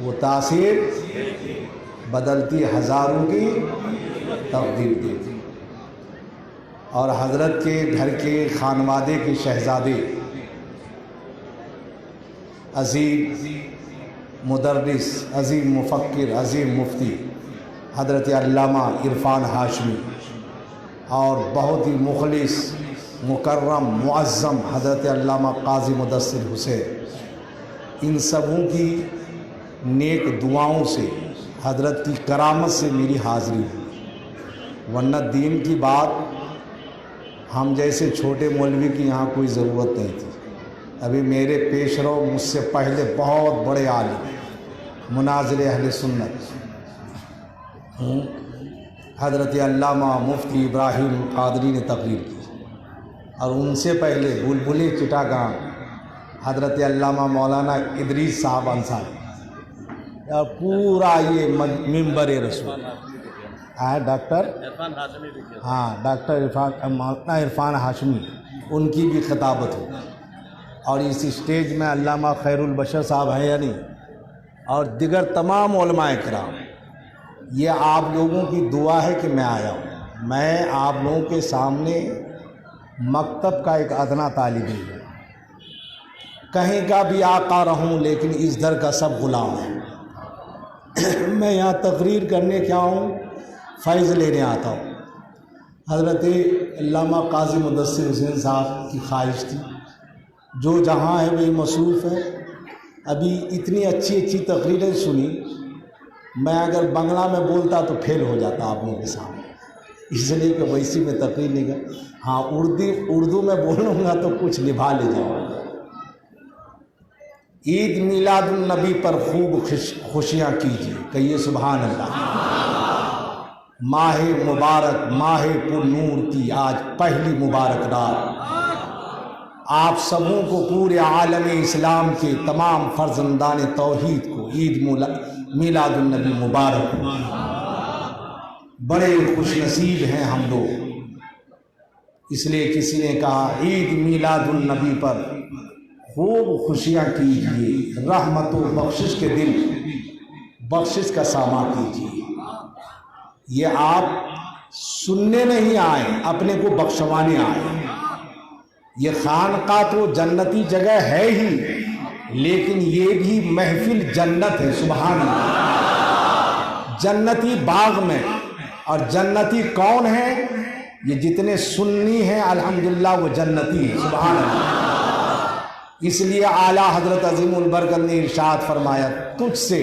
وہ تاثیر بدلتی ہزاروں کی تقدیر دیتی۔ اور حضرت کے گھر کے خانوادے کے شہزادے عظیم مدرس، عظیم مفکر، عظیم مفتی حضرت علامہ عرفان ہاشمی، اور بہت ہی مخلص مکرم معظم حضرت علامہ قاضی مدثر حسین، ان سبوں کی نیک دعاؤں سے حضرت کی کرامت سے میری حاضری ہوئی، ورنہ دین کی بات ہم جیسے چھوٹے مولوی کی یہاں کوئی ضرورت نہیں تھی۔ ابھی میرے پیش رو مجھ سے پہلے بہت بڑے عالم مناظر اہل سنت حضرت علامہ مفتی ابراہیم قادری نے تقریر کی، اور ان سے پہلے بلبلی چٹاگان حضرت علامہ مولانا ادریس صاحب انصاری، اور پورا یہ منبر رسول ڈاکٹر مولانا عرفان ہاشمی، ان کی بھی خطابت ہو، اور اس اسٹیج میں علامہ خیر البشر صاحب ہیں یا نہیں، اور دیگر تمام علماء کرام۔ یہ آپ لوگوں کی دعا ہے کہ میں آیا ہوں۔ میں آپ لوگوں کے سامنے مکتب کا ایک ادنا طالب علم ہوں، کہیں کا بھی آقا رہوں لیکن اس در کا سب غلام ہوں۔ میں یہاں تقریر کرنے کیا ہوں، فیض لینے آتا ہوں۔ حضرت علامہ قاضی مدثر حسین صاحب کی خواہش تھی، جو جہاں ہے وہی مصروف ہے۔ ابھی اتنی اچھی اچھی تقریریں سنی، میں اگر بنگلہ میں بولتا تو فیل ہو جاتا آپ لوگوں کے سامنے، اس لیے کہ ویسی میں تقریر نہیں کر۔ ہاں اردو میں بولوں گا تو کچھ نبھا لے جاؤں گا۔ عید میلاد النبی پر خوب خوشیاں کیجیے، کہیے سبحان اللہ۔ ماہ مبارک، ماہ پر نور کی آج پہلی مبارک رات، آپ سبوں کو پورے عالم اسلام کے تمام فرزندان توحید کو عید میلاد النبی مبارک۔ بڑے خوش نصیب ہیں ہم لوگ، اس لیے کسی نے کہا عید میلاد النبی پر خوب خوشیاں کیجیے، رحمت و بخشش کے دن بخشش کا ساماں کیجیے۔ یہ آپ سننے نہیں آئے، اپنے کو بخشوانے آئے۔ یہ خانقاہ تو جنتی جگہ ہے ہی، لیکن یہ بھی محفل جنت ہے، سبحان اللہ۔ جنتی باغ میں، اور جنتی کون ہے؟ یہ جتنے سنی ہیں الحمدللہ وہ جنتی ہیں، سبحان اللہ۔ اس لیے اعلیٰ حضرت عظیم البرکت نے ارشاد فرمایا، تجھ سے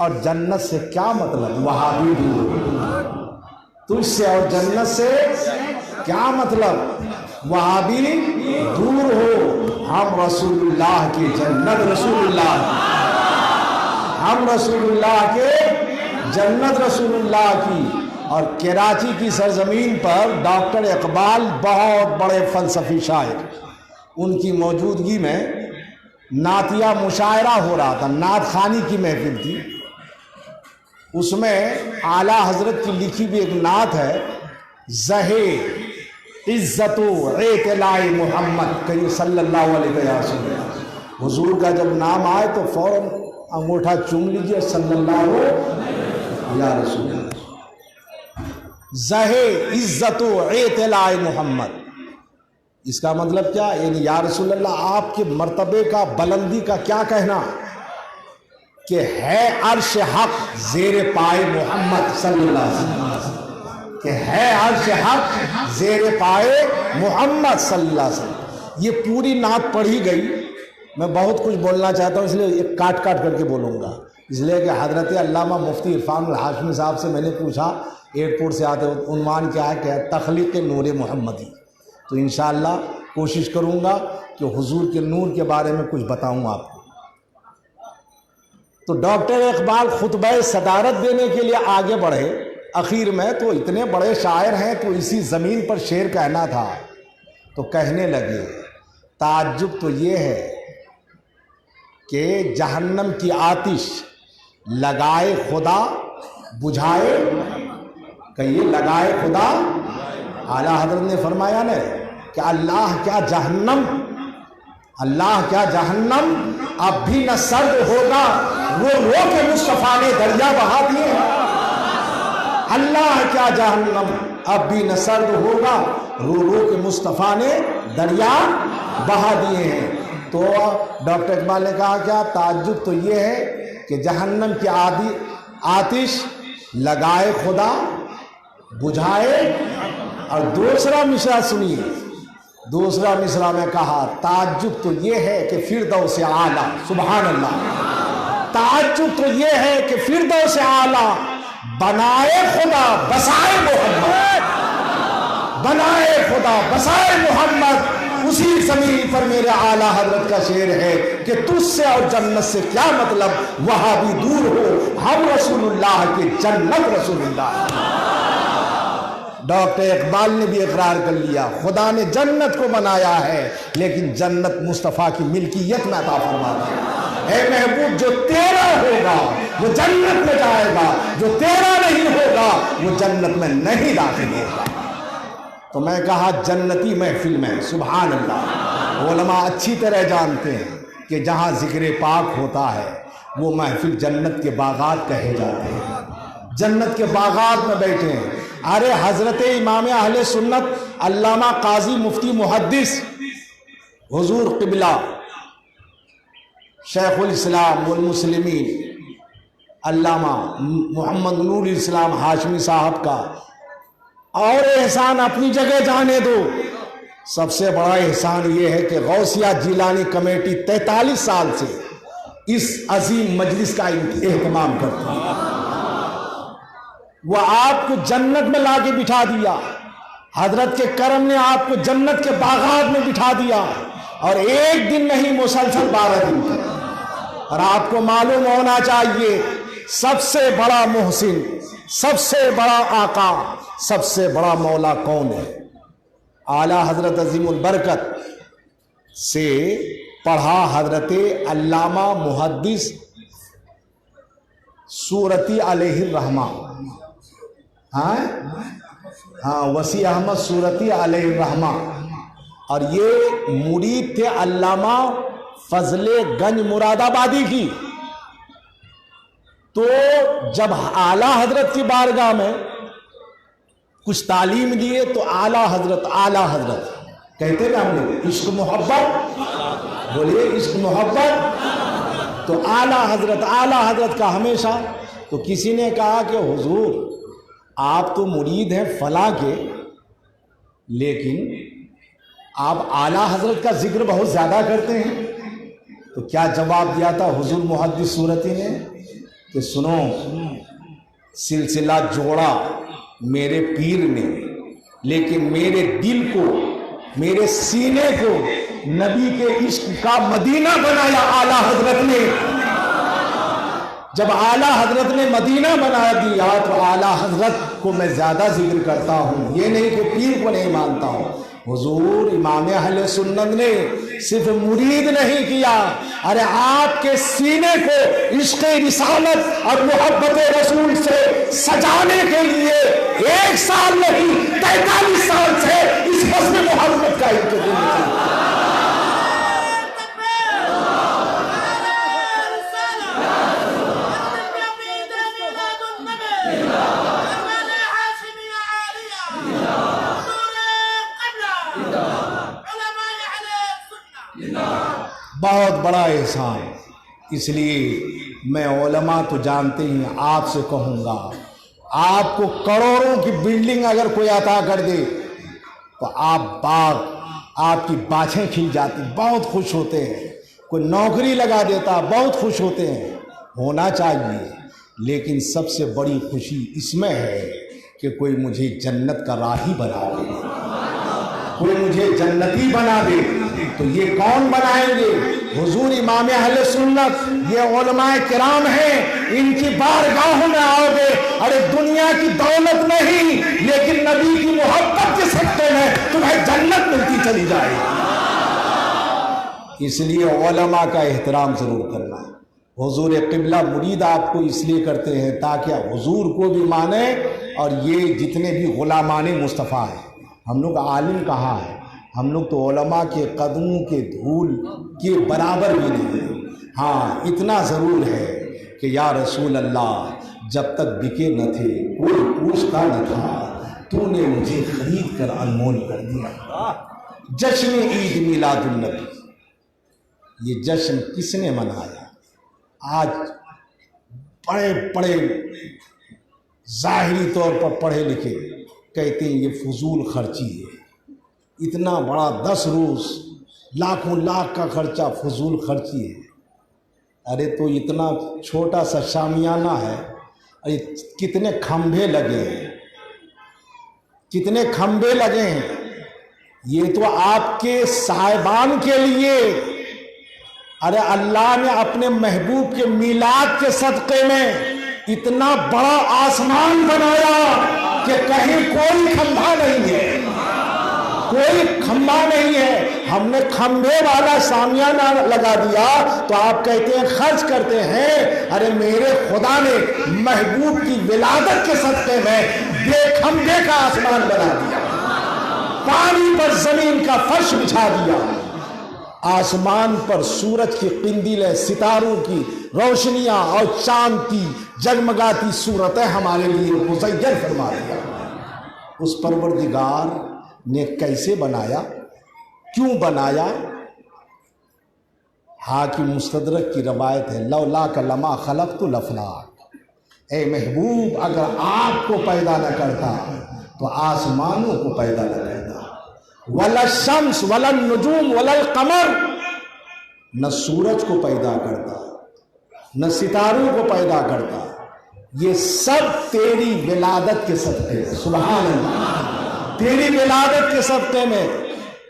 اور جنت سے کیا مطلب وہابی دور، تجھ سے اور جنت سے کیا مطلب وہابی دور ہو، ہم رسول اللہ کی جنت، رسول اللہ، ہم رسول اللہ کے جنت، رسول اللہ کی۔ اور کراچی کی سرزمین پر ڈاکٹر اقبال بہت بڑے فلسفی شاعر، ان کی موجودگی میں نعتیہ مشاعرہ ہو رہا تھا، نعت خوانی کی محفل تھی، اس میں اعلیٰ حضرت کی لکھی بھی ایک نعت ہے، زہے عزت و اعتلاء محمد، کہیں صلی اللہ علیہ وسلم۔ حضور کا جب نام آئے تو فوراً انگوٹھا چوم لیجیے، صلی اللہ علیہ رسول اللہ۔ زہے عزت و اعتلاء محمد، اس کا مطلب کیا؟ یعنی یا رسول اللہ آپ کے مرتبے کا، بلندی کا کیا کہنا کہ ہے عرش حق زیر پائے محمد صلی اللہ علیہ وسلم، کہ ہے عرش حق زیر پائے محمد صلی اللہ علیہ وسلم۔ یہ پوری نعت پڑھی گئی، میں بہت کچھ بولنا چاہتا ہوں اس لیے ایک کاٹ کاٹ کر کے بولوں گا، اس لیے کہ حضرت علامہ مفتی عرفان الہاشمی صاحب سے میں نے پوچھا ایئرپورٹ سے آتے وقت عنوان کیا ہے، کہ تخلیق نور محمدی، تو انشاءاللہ کوشش کروں گا کہ حضور کے نور کے بارے میں کچھ بتاؤں آپ کو۔ تو ڈاکٹر اقبال خطبہ صدارت دینے کے لیے آگے بڑھے، اخیر میں تو اتنے بڑے شاعر ہیں تو اسی زمین پر شعر کہنا تھا، تو کہنے لگے تعجب تو یہ ہے کہ جہنم کی آتش لگائے خدا بجھائے، کہیے لگائے خدا۔ اعلیٰ حضرت نے فرمایا نا کہ اللہ کیا جہنم اللہ کیا جہنم اب بھی نہ سرد ہوگا، رو رو کے مصطفیٰ نے دریا بہا دیے ہیں۔ اللہ کیا جہنم اب بھی نہ سرد ہوگا، رو رو کے مصطفیٰ نے دریا بہا دیے ہیں۔ تو ڈاکٹر اقبال نے کہا کیا تعجب تو یہ ہے کہ جہنم کی آتش لگائے خدا بجھائے، اور دوسرا مصرع سنیے، دوسرا مصرع میں کہا تعجب تو یہ ہے کہ فردوس اعلیٰ، سبحان اللہ، تعجب تو یہ ہے کہ فردوس اعلیٰ بنائے خدا بسائے محمد، بنائے خدا بسائے محمد۔ اسی زمین پر میرے اعلیٰ حضرت کا شعر ہے کہ تجھ سے اور جنت سے کیا مطلب، وہاں بھی دور ہو ہم رسول اللہ کے، جنت رسول اللہ۔ ڈاکٹر اقبال نے بھی اقرار کر لیا خدا نے جنت کو بنایا ہے، لیکن جنت مصطفیٰ کی ملکیت میں عطا فرماتا ہے۔ اے محبوب جو تیرا ہوگا وہ جنت میں جائے گا، جو تیرا نہیں ہوگا وہ جنت میں نہیں داخل ہوگا۔ تو میں کہا جنتی محفل میں، سبحان اللہ، علماء اچھی طرح جانتے ہیں کہ جہاں ذکر پاک ہوتا ہے وہ محفل جنت کے باغات کہے جاتے ہیں، جنت کے باغات میں بیٹھے ہیں۔ ارے حضرت امام اہل سنت علامہ قاضی مفتی محدث حضور قبلہ شیخ الاسلام والمسلمین علامہ محمد نور الاسلام ہاشمی صاحب کا اور احسان اپنی جگہ جانے دو، سب سے بڑا احسان یہ ہے کہ غوثیہ جیلانی کمیٹی 43 سال سے اس عظیم مجلس کا اہتمام کرتی ہے۔ وہ آپ کو جنت میں لا کے بٹھا دیا، حضرت کے کرم نے آپ کو جنت کے باغات میں بٹھا دیا، اور ایک دن نہیں مسلسل 12 دن تک۔ اور آپ کو معلوم ہونا چاہیے سب سے بڑا محسن، سب سے بڑا آقا، سب سے بڑا مولا کون ہے؟ اعلیٰ حضرت عظیم البرکت سے پڑھا حضرت علامہ محدث سورتی علیہ الرحمہ، ہاں وسیع احمد سورتی علیہ الرحمہ، اور یہ مرید تھے علامہ فضل گنج مراد آبادی کی۔ تو جب اعلیٰ حضرت کی بارگاہ میں کچھ تعلیم دیے تو اعلیٰ حضرت کہتے نا ہم لوگ عشق محبت، بولیے عشق محبت، تو اعلیٰ حضرت کا ہمیشہ۔ تو کسی نے کہا کہ حضور آپ تو مرید ہیں فلاں کے، لیکن آپ اعلیٰ حضرت کا ذکر بہت زیادہ کرتے ہیں۔ تو کیا جواب دیا تھا حضور محدث سورتی نے کہ سنو، سلسلہ جوڑا میرے پیر نے، لیکن میرے دل کو، میرے سینے کو نبی کے عشق کا مدینہ بنایا اعلیٰ حضرت نے۔ جب اعلیٰ حضرت نے مدینہ بنا دیا تو اعلیٰ حضرت کو میں زیادہ ذکر کرتا ہوں، یہ نہیں کہ پیر کو نہیں مانتا ہوں۔ حضور امام اہل سنت نے صرف مرید نہیں کیا، ارے آپ کے سینے کو عشق رسالت اور محبت رسول سے سجانے کے لیے 1 سال نہیں 43 سال سے اس حسن محبت کا انتظام کیا۔ بہت بڑا احسان، اس لیے میں علماء تو جانتے ہیں، آپ سے کہوں گا، آپ کو کروڑوں کی بلڈنگ اگر کوئی عطا کر دے تو آپ کی باچھیں کھل جاتی، بہت خوش ہوتے ہیں۔ کوئی نوکری لگا دیتا بہت خوش ہوتے ہیں، ہونا چاہیے، لیکن سب سے بڑی خوشی اس میں ہے کہ کوئی مجھے جنت کا راہی بنا دے، کوئی مجھے جنتی بنا دے۔ تو یہ کون بنائیں گے؟ حضور امام اہل سنت، یہ علماء کرام ہیں، ان کی بارگاہوں میں آؤ گے، ارے دنیا کی دولت نہیں لیکن نبی کی محبت کے صدقے میں تمہیں جنت ملتی چلی جائے۔ اس لیے علماء کا احترام ضرور کرنا ہے۔ حضور قبلہ مرید آپ کو اس لیے کرتے ہیں تاکہ حضور کو بھی مانے، اور یہ جتنے بھی غلامان مصطفیٰ ہیں، ہم لوگ عالم کہاں ہے؟ ہم لوگ تو علماء کے قدموں کے دھول کے برابر بھی نہیں ہیں۔ ہاں اتنا ضرور ہے کہ یا رسول اللہ جب تک بکے نہ تھے کوئی پوچھتا نہ تھا، تو نے مجھے خرید کر انمول کر دیا۔ جشن عید میلاد النبی، یہ جشن کس نے منایا؟ آج بڑے بڑے ظاہری طور پر پڑھے لکھے کہتے ہیں یہ فضول خرچی ہے، اتنا بڑا 10 روز لاکھوں لاکھ کا خرچہ فضول خرچی ہے۔ ارے تو اتنا چھوٹا سا شامیانہ ہے، ارے کتنے کھمبے لگے ہیں، کتنے کھمبے لگے ہیں، یہ تو آپ کے صاحبان کے لیے۔ ارے اللہ نے اپنے محبوب کے میلاد کے صدقے میں اتنا بڑا آسمان بنایا کہ کہیں کوئی کھمبا نہیں ہے، کوئی کھمبا نہیں ہے۔ ہم نے کھمبے والا شامیانہ لگا دیا تو آپ کہتے ہیں خرچ کرتے ہیں۔ ارے میرے خدا نے محبوب کی ولادت کے صدقے میں بے کھمبے کا آسمان بنا دیا، پانی پر زمین کا فرش بچھا دیا، آسمان پر سورج کی قندیلیں، ستاروں کی روشنیاں اور چاند کی جگمگاتی صورتیں ہمارے لیے مزین فرما دیا۔ اس پروردگار نے کیسے بنایا، کیوں بنایا؟ حاکم مستدرک کی روایت ہے، لولاک لما خلقت الافلاک، اے محبوب اگر آپ کو پیدا نہ کرتا تو آسمانوں کو پیدا نہ کرتا، ولا الشمس ولا النجوم ولا القمر، نہ سورج کو پیدا کرتا نہ ستاروں کو پیدا کرتا، یہ سب تیری ولادت کے صدقے، سبحان اللہ، تیری ولادت کے صدقے میں۔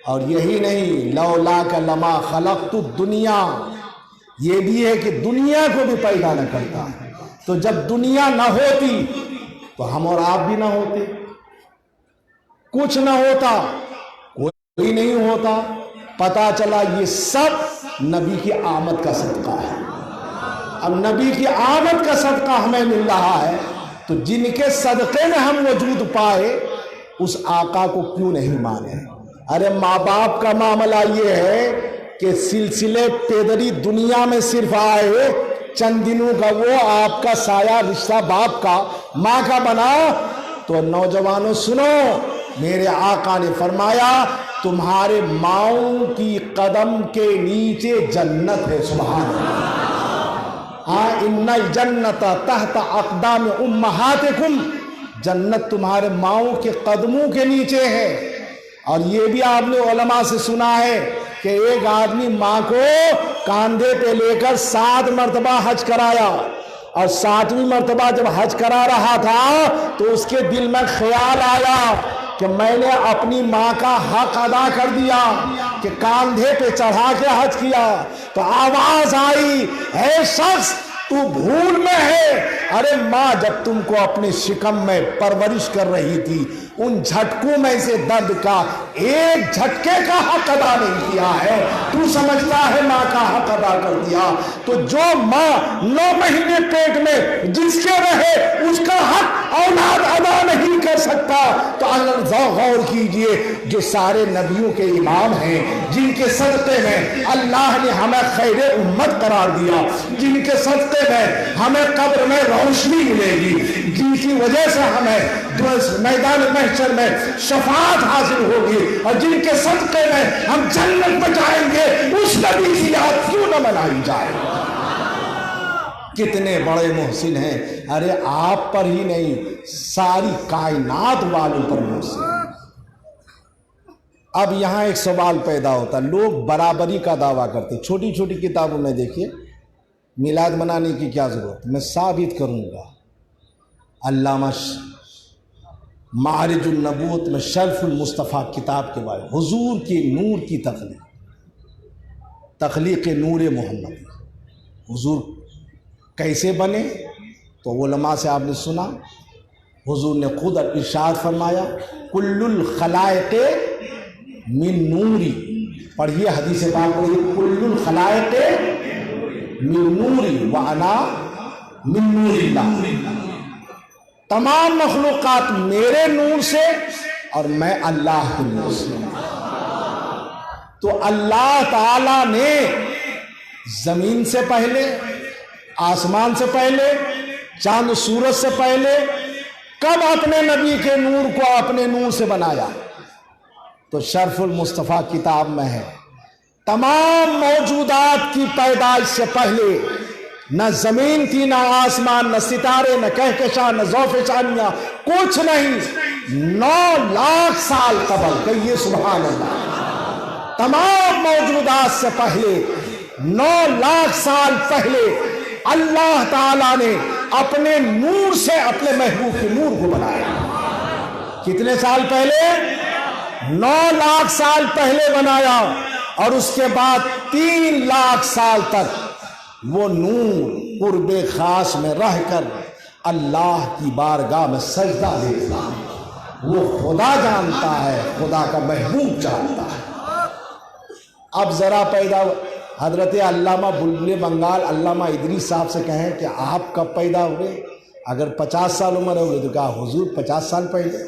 اور یہی نہیں، لولاک لما خلقت الدنیا، یہ بھی ہے کہ دنیا کو بھی پیدا نہ کرتا، تو جب دنیا نہ ہوتی تو ہم اور آپ بھی نہ ہوتے، کچھ نہ ہوتا، کوئی نہیں ہوتا۔ پتا چلا یہ سب نبی کی آمد کا صدقہ ہے۔ اب نبی کی آمد کا صدقہ ہمیں مل رہا ہے تو جن کے صدقے میں ہم وجود پائے اس آقا کو کیوں نہیں مانے؟ ارے ماں باپ کا معاملہ یہ ہے کہ سلسلے پیدری دنیا میں صرف آئے چند دنوں کا، وہ آپ کا سایہ رشتہ باپ کا ماں کا بنا۔ تو نوجوانوں سنو، میرے آقا نے فرمایا تمہارے ماؤں کی قدم کے نیچے جنت ہے، سبحان اللہ۔ ہاں، ان الجنت تحت اقدام امہاتکم، جنت تمہارے ماؤں کے قدموں کے نیچے ہے۔ اور یہ بھی آپ نے علماء سے سنا ہے کہ ایک آدمی ماں کو کاندھے پہ لے کر 7 مرتبہ حج کرایا، اور 7ویں مرتبہ جب حج کرا رہا تھا تو اس کے دل میں خیال آیا کہ میں نے اپنی ماں کا حق ادا کر دیا کہ کاندھے پہ چڑھا کے حج کیا۔ تو آواز آئی، اے شخص تو بھول میں ہے، ارے ماں جب تم کو اپنے شکم میں پرورش کر رہی تھی ان جھٹکوں میں سے درد کا ایک جھٹکے کا حق ادا نہیں کیا ہے، تو سمجھتا ہے ماں کا حق ادا کر دیا۔ تو جو ماں 9 مہینے پیٹ میں جس کے رہے اس کا حق اولاد ادا نہیں کر سکتا، تو غور کیجئے جو سارے نبیوں کے امام ہیں، جن کے صدقے میں اللہ نے ہمیں خیر امت قرار دیا، جن کے صدقے میں ہمیں قبر میں روشنی ملے گی، جن کی وجہ سے ہمیں میدان محشر میں شفاعت حاصل ہوگی، اور جن کے صدقے میں ہم جنت میں جائیں گے، اس نبی کی یاد کیوں نہ منائی جائے؟ کتنے بڑے محسن ہیں۔ ارے آپ پر ہی نہیں، ساری کائنات والوں پر محسن۔ اب یہاں ایک سوال پیدا ہوتا، لوگ برابری کا دعویٰ کرتے، چھوٹی چھوٹی کتابوں میں دیکھیے میلاد منانے کی کیا ضرورت؟ میں ثابت کروں گا، علامہ معارج النبوت میں شرف المصطفیٰ کتاب کے بارے، حضور کے نور کی تخلیق نور محمد، حضور کیسے بنے؟ تو علماء سے آپ نے سنا، حضور نے خود ارشاد فرمایا کل الخلائق من نوری، پڑھیے حدیث پاک پڑھیے، کل الخلائق من نوری وانا من نور اللہ، تمام مخلوقات میرے نور سے اور میں اللہ کے نور سے۔ تو اللہ تعالی نے زمین سے پہلے، آسمان سے پہلے، چاند سورج سے پہلے کب اپنے نبی کے نور کو اپنے نور سے بنایا؟ تو شرف المصطفیٰ کتاب میں ہے، تمام موجودات کی پیدائش سے پہلے نہ زمین تھی، نہ آسمان، نہ ستارے، نہ کہکشاں، نہ ذوفشانیاں، کچھ نہیں۔ 9 لاکھ سال قبل، کہیے سبحان اللہ، تمام موجودات سے پہلے 9 لاکھ سال پہلے اللہ تعالیٰ نے اپنے نور سے اپنے محبوب کے نور کو بنایا۔ کتنے سال پہلے؟ 9 لاکھ سال پہلے بنایا، اور اس کے بعد 3 لاکھ سال تک وہ نور قرب خاص میں رہ کر اللہ کی بارگاہ میں سجدہ دیتا ہے۔ وہ خدا جانتا ہے، خدا کا محبوب جانتا ہے۔ اب ذرا پیدا حضرت علامہ بلبل بنگال علامہ ادریس صاحب سے کہیں کہ آپ کب پیدا ہوئے؟ اگر 50 سال عمر ہوگی تو کہا حضور 50 سال پہلے۔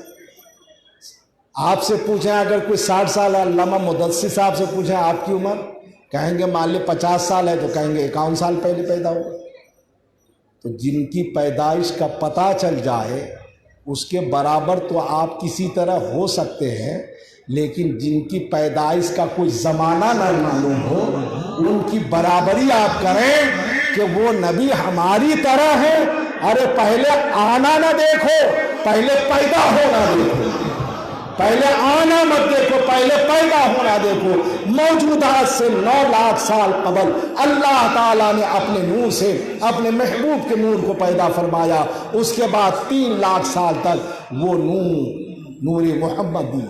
آپ سے پوچھیں اگر کوئی 60 سال ہے، علامہ مدثر صاحب سے پوچھیں آپ کی عمر، کہیں گے مان لے 50 سال ہے، تو کہیں گے 51 سال پہلے پیدا ہوا۔ تو جن کی پیدائش کا پتہ چل جائے اس کے برابر تو آپ کسی طرح ہو سکتے ہیں، لیکن جن کی پیدائش کا کوئی زمانہ نہ معلوم ہو ان کی برابری آپ کریں کہ وہ نبی ہماری طرح ہے۔ ارے پہلے آنا نہ دیکھو، پہلے پیدا ہونا دیکھو، پہلے آنا مت دیکھو، پہلے پیدا ہونا دیکھو۔ موجودات سے 9 لاکھ سال قبل اللہ تعالیٰ نے اپنے نور سے اپنے محبوب کے نور کو پیدا فرمایا، اس کے بعد 3 لاکھ سال تک وہ نور محمدی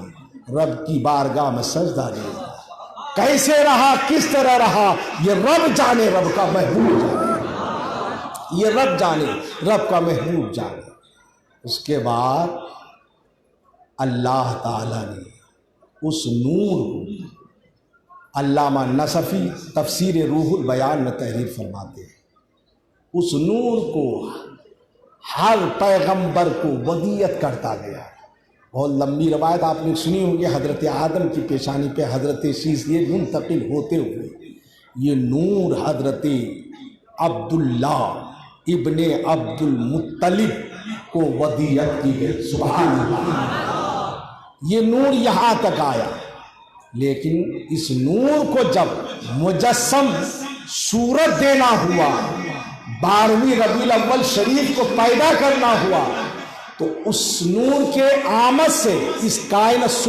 رب کی بارگاہ میں سجدہ دیا۔ کیسے رہا، کس طرح رہا، یہ رب جانے، رب کا محبوب جانے، یہ رب جانے، رب کا محبوب جانے۔ اس کے بعد اللہ تعالیٰ نے اس نور کو، علامہ نصفی تفسیر روح البیان میں تحریر فرماتے ہیں، اس نور کو ہر پیغمبر کو ودیت کرتا گیا۔ بہت لمبی روایت آپ نے سنی ہوگی، حضرت آدم کی پیشانی پہ حضرت شیش یہ منتقل ہوتے ہوئے یہ نور حضرت عبداللہ ابن عبد المطلب کو ودیت کی گئی۔ سبحان اللہ، یہ نور یہاں تک آیا، لیکن اس نور کو جب مجسم صورت دینا ہوا، 12ویں ربیع الاول شریف کو پیدا کرنا ہوا، تو اس نور کے آمد سے اس کائنات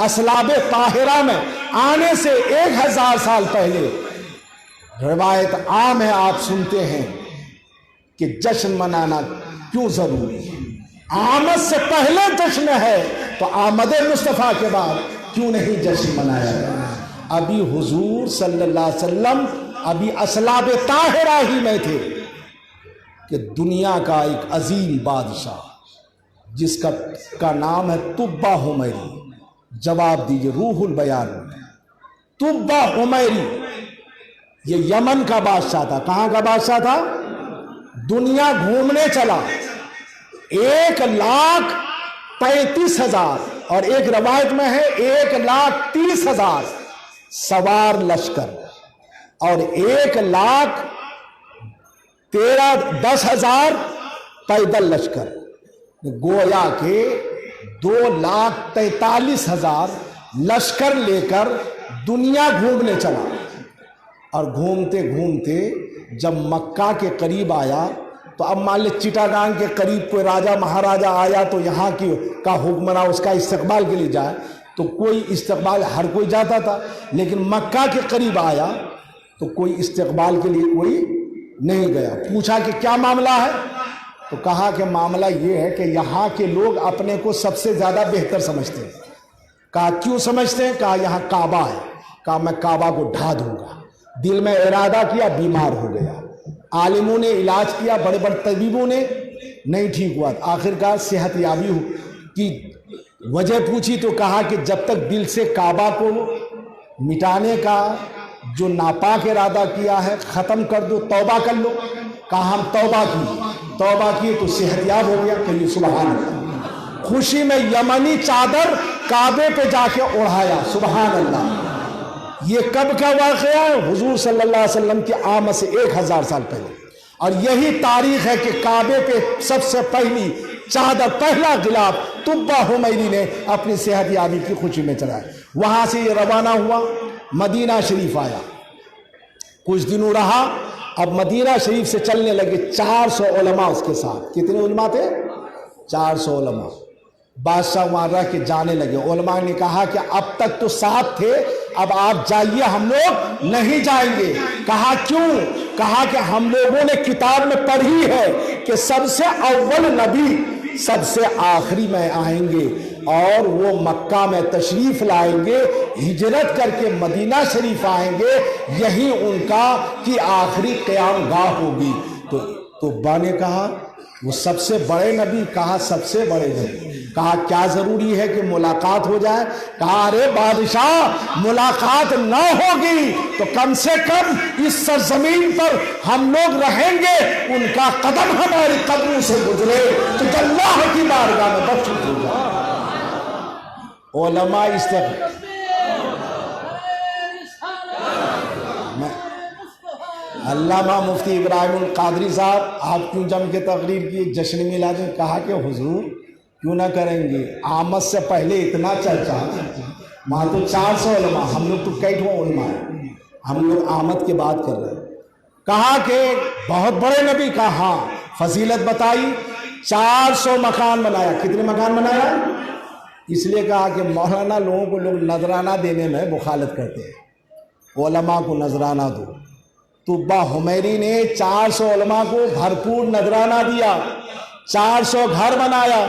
اسلاب طاہرہ میں آنے سے 1000 سال پہلے روایت عام ہے، آپ سنتے ہیں کہ جشن منانا کیوں ضروری ہے؟ آمد سے پہلے جشن ہے تو آمد مصطفیٰ کے بعد کیوں نہیں جشن منایا گیا؟ ابھی حضور صلی اللہ علیہ وسلم ابھی اسلاب طاہرہ ہی میں تھے کہ دنیا کا ایک عظیم بادشاہ جس کا نام ہے تبہ حمیری، جواب دیجئے روح البیان میں، تبہ حمیری یہ یمن کا بادشاہ تھا۔ کہاں کا بادشاہ تھا؟ دنیا گھومنے چلا، 1,35,000 اور ایک روایت میں ہے 1,30,000 سوار لشکر اور 1,10,000 پیدل لشکر، گویا کہ 2,43,000 لشکر لے کر دنیا گھومنے چلا۔ اور گھومتے گھومتے جب مکہ کے قریب آیا تو اب مان لے چٹاگانگ کے قریب کوئی راجہ مہاراجہ آیا تو یہاں کا حکمراں اس کا استقبال کے لیے جائے تو کوئی استقبال ہر کوئی جاتا تھا، لیکن مکہ کے قریب آیا تو کوئی استقبال کے لیے کوئی نہیں گیا۔ پوچھا کہ کیا معاملہ ہے؟ تو کہا کہ معاملہ یہ ہے کہ یہاں کے لوگ اپنے کو سب سے زیادہ بہتر سمجھتے ہیں۔ کہا کیوں سمجھتے ہیں؟ کہا یہاں کعبہ ہے، کہا میں کعبہ کو ڈھا دوں گا۔ دل میں ارادہ کیا، بیمار ہو گیا، عالموں نے علاج کیا، بڑے بڑے طبیبوں نے، نہیں ٹھیک ہوا، آخر کار صحت یابی کی وجہ پوچھی تو کہا کہ جب تک دل سے کعبہ کو مٹانے کا جو ناپاک ارادہ کیا ہے ختم کر دو، توبہ کر لو۔ کہا ہم توبہ کی تو صحت یاب ہو گیا۔ کہیے سبحان اللہ۔ خوشی میں یمنی چادر کعبے پہ جا کے اڑایا، سبحان اللہ۔ یہ کب کا واقعہ ہے؟ حضور صلی اللہ علیہ وسلم کی آمد سے 1000 سال پہلے، اور یہی تاریخ ہے کہ کعبے پہ سب سے پہلی چادر، پہلا غلاف طبہ حمیری نے اپنی صحت یابی کی خوشی میں چڑھایا۔ وہاں سے یہ روانہ ہوا، مدینہ شریف آیا، کچھ دنوں رہا، اب مدینہ شریف سے چلنے لگے 400 علماء اس کے ساتھ۔ کتنے علماء تھے؟ 400 علماء۔ بادشاہ وہاں رہ کے جانے لگے۔ علماء نے کہا کہ اب تک تو ساتھ تھے، اب آپ جائیے، ہم لوگ نہیں جائیں گے۔ کہا کیوں؟ کہا کہ ہم لوگوں نے کتاب میں پڑھی ہے کہ سب سے اول نبی سب سے آخری میں آئیں گے، اور وہ مکہ میں تشریف لائیں گے، ہجرت کر کے مدینہ شریف آئیں گے، یہی ان کا کی آخری قیام گاہ ہوگی۔ تو با نے کہا وہ سب سے بڑے نبی؟ کہا سب سے بڑے نبی۔ کہا کیا ضروری ہے کہ ملاقات ہو جائے؟ کہا ارے بادشاہ، ملاقات نہ ہوگی تو کم سے کم اس سرزمین پر ہم لوگ رہیں گے، ان کا قدم ہمارے قدموں سے گزرے تو اللہ کی بارگاہ میں بخشش ہو جائے۔ علماء علامہ مفتی ابراہیم القادری صاحب، آپ کیوں جم کے تقریر کی؟ جشن میلاد میں کہا کہ حضور کیوں نہ کریں گے، آمد سے پہلے اتنا چرچا، وہاں تو 400 علماء، ہم لوگ تو کئی ٹھو علماء ہیں، ہم لوگ آمد کی بات کر رہے ہیں۔ کہا کہ بہت بڑے نبی کا، ہاں فضیلت بتائی، 400 مکان بنایا۔ کتنے مکان بنایا؟ اس لیے کہا کہ مولانا لوگوں کو لوگ نذرانہ دینے میں مخالفت کرتے ہیں، علماء کو نذرانہ دو۔ طبہ حمیری نے 400 علماء کو بھرپور نذرانہ دیا، 400 گھر بنایا،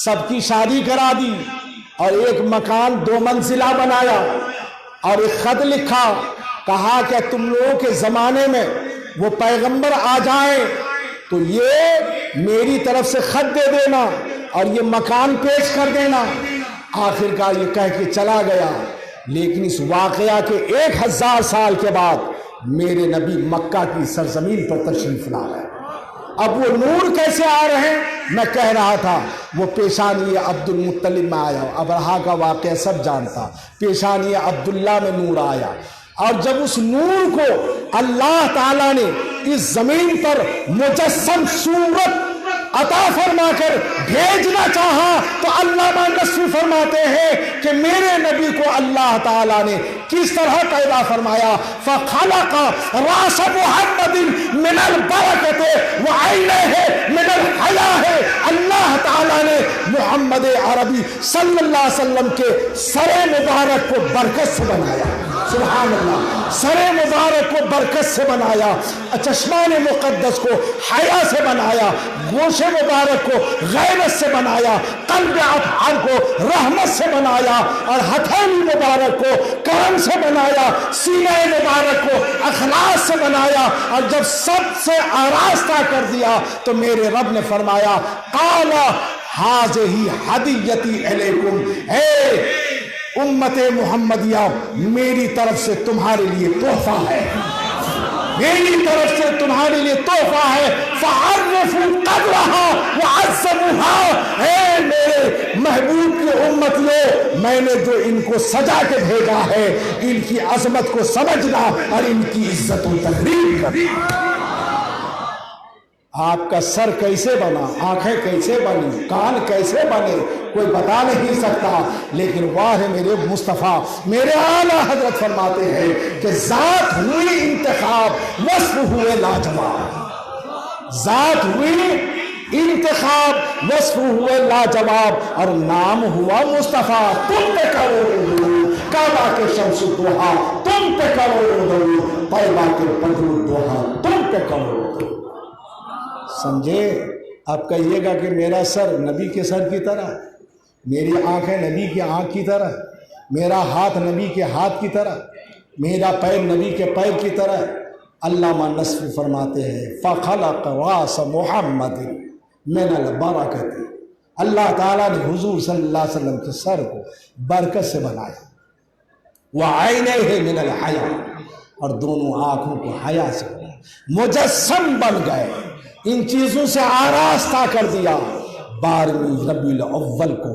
سب کی شادی کرا دی، اور ایک مکان 2 منزلہ بنایا، اور ایک خط لکھا، کہا کہ تم لوگوں کے زمانے میں وہ پیغمبر آ جائیں تو یہ میری طرف سے خط دے دینا اور یہ مکان پیش کر دینا۔ آخر کار یہ کہہ کے چلا گیا، لیکن اس واقعہ کے 1000 سال کے بعد میرے نبی مکہ کی سرزمین پر تشریف لا گئے۔ اب وہ نور کیسے آ رہے ہیں؟ میں کہہ رہا تھا وہ پیشانی عبد المطلب میں آیا، ابرہا کا واقعہ سب جانتا، پیشانی عبداللہ میں نور آیا، اور جب اس نور کو اللہ تعالیٰ نے اس زمین پر مجسم صورت عطا فرما کر بھیجنا چاہا تو علامہ نصفی فرماتے ہیں کہ میرے نبی کو اللہ تعالیٰ نے کس طرح پیدا فرمایا، فخلق راس محمد من البرکت وعینہ من الحیاء۔ اللہ تعالیٰ نے محمد عربی صلی اللہ علیہ وسلم کے سر مبارک کو برکت سے بنایا، سبحان اللہ، سر مبارک کو برکت سے بنایا، چشمان مقدس کو حیا سے بنایا، گوش مبارک کو غیرت سے بنایا، قلب اطہر کو رحمت سے بنایا، اور ہتھیلی مبارک کو کرم سے بنایا، سینہ مبارک کو اخلاص سے بنایا، اور جب سب سے آراستہ کر دیا تو میرے رب نے فرمایا قال ھذہ ھدیتی علیکم، اے امت محمدیہ میری طرف سے تمہارے لیے تحفہ ہے، میری طرف سے تمہارے لیے تحفہ ہے، فعرفوا قدرہا وعظموہا۔ اے میرے محبوب کی امتیوں، میں نے جو ان کو سجا کے بھیجا ہے، ان کی عظمت کو سمجھنا اور ان کی عزت و تقریر کرنا۔ آپ کا سر کیسے بنا، آنکھیں کیسے بنی، کان کیسے بنے، کوئی بتا نہیں سکتا، لیکن واہ میرے مصطفیٰ، میرے اعلیٰ حضرت فرماتے ہیں کہ ذات ہوئی انتخاب، وصف ہوئے لاجواب، ذات ہوئی انتخاب، وصف ہوئے لاجواب، اور نام ہوا مصطفیٰ۔ تم پہ کروڑوں درود، کعبہ کے شمس الضحیٰ تم پہ کروڑوں درود، طیبہ کے بدر الضحیٰ تم پہ کروڑوں درود۔ سمجھے؟ اب کہیے گا کہ میرا سر نبی کے سر کی طرح، میری آنکھیں نبی کی آنکھ کی طرح، میرا ہاتھ نبی کے ہاتھ کی طرح، میرا پیر نبی کے پیر کی طرح۔ علامہ نصفی فرماتے ہیں فخلق راس محمد من البرکت، اللہ تعالیٰ نے حضور صلی اللہ علیہ وسلم کے سر کو برکت سے بنایا، وعینہ من الحیا، اور دونوں آنکھوں کو حیا سے بنایا، مجسم بن گئے، ان چیزوں سے آراستہ کر دیا۔ 12ویں ربیع الاول کو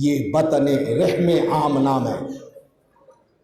یہ بطن رحم آمنہ میں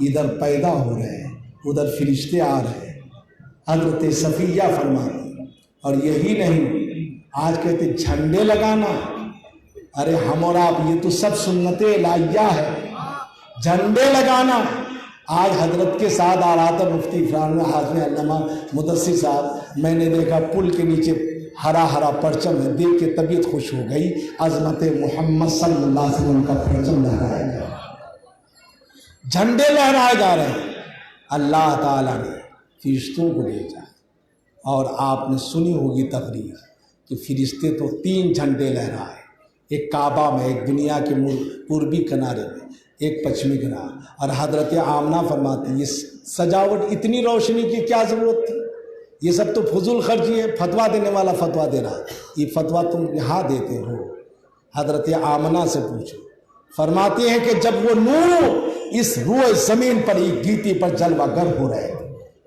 ادھر پیدا ہو رہے ہیں، ادھر فرشتے آ رہے ہیں۔ حضرت صفیہ فرماتی، اور یہی نہیں، آج کہتے جھنڈے لگانا، ارے ہم اور آپ یہ تو سب سنت الہیہ ہے، جھنڈے لگانا۔ آج حضرت کے ساتھ آ رہا تھا مفتی فرحان حاضر علامہ مدثر صاحب، میں نے دیکھا پل کے نیچے ہرا ہرا پرچم ہے، دیکھ کے طبیعت خوش ہو گئی، عظمت محمد صلی اللہ علیہ وسلم کا پرچم لہرایا گیا، جھنڈے لہرائے جا رہے ہیں۔ اللہ تعالیٰ نے فرشتوں کو بھیجا، اور آپ نے سنی ہوگی تقریر کہ فرشتے تو 3 جھنڈے لہرائے، ایک کعبہ میں، ایک دنیا کے پوربی کنارے میں، ایک پچھمی کنارے۔ اور حضرت آمنہ فرماتی، یہ سجاوٹ اتنی روشنی کی کیا ضرورت تھی، یہ سب تو فضول خرچی ہے، فتویٰ دینے والا فتویٰ دے رہا، یہ فتویٰ تم یہاں دیتے ہو؟ حضرت آمنہ سے پوچھو۔ فرماتے ہیں کہ جب وہ نور اس روئے زمین پر ایک گیتی پر جلوہ گر ہو رہے،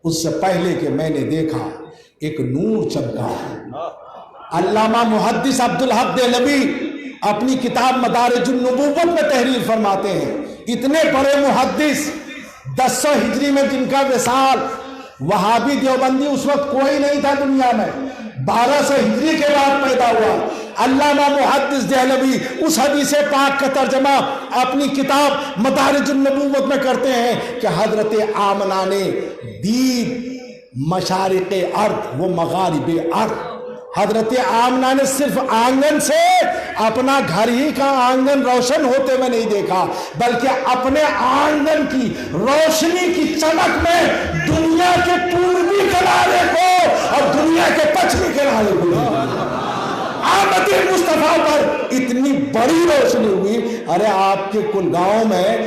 اس سے پہلے کہ میں نے دیکھا ایک نور چمکا۔ علامہ محدث عبدالحق دہلوی اپنی کتاب مدارج النبوت میں تحریر فرماتے ہیں، اتنے بڑے محدث، 1000 ہجری میں جن کا وصال، وہابی دیوبندی اس وقت کوئی نہیں تھا دنیا میں، 1200 ہجری کے بعد پیدا ہوا۔ علامہ محدث دہلوی اس حدیث پاک کا ترجمہ اپنی کتاب مدارج النبوت میں کرتے ہیں کہ حضرت آمنہ نے دید مشارق ارض و مغارب ارض۔ حضرت آمنہ نے صرف آنگن سے اپنا گھر ہی کا آنگن روشن ہوتے ہوئے نہیں دیکھا، بلکہ اپنے آنگن کی روشنی کی چمک میں دنیا کے پوربی کنارے کو اور دنیا کے پچھمی کنارے کو آمد مصطفیٰ پر اتنی بڑی روشنی ہوئی۔ ارے آپ کے کل گاؤں میں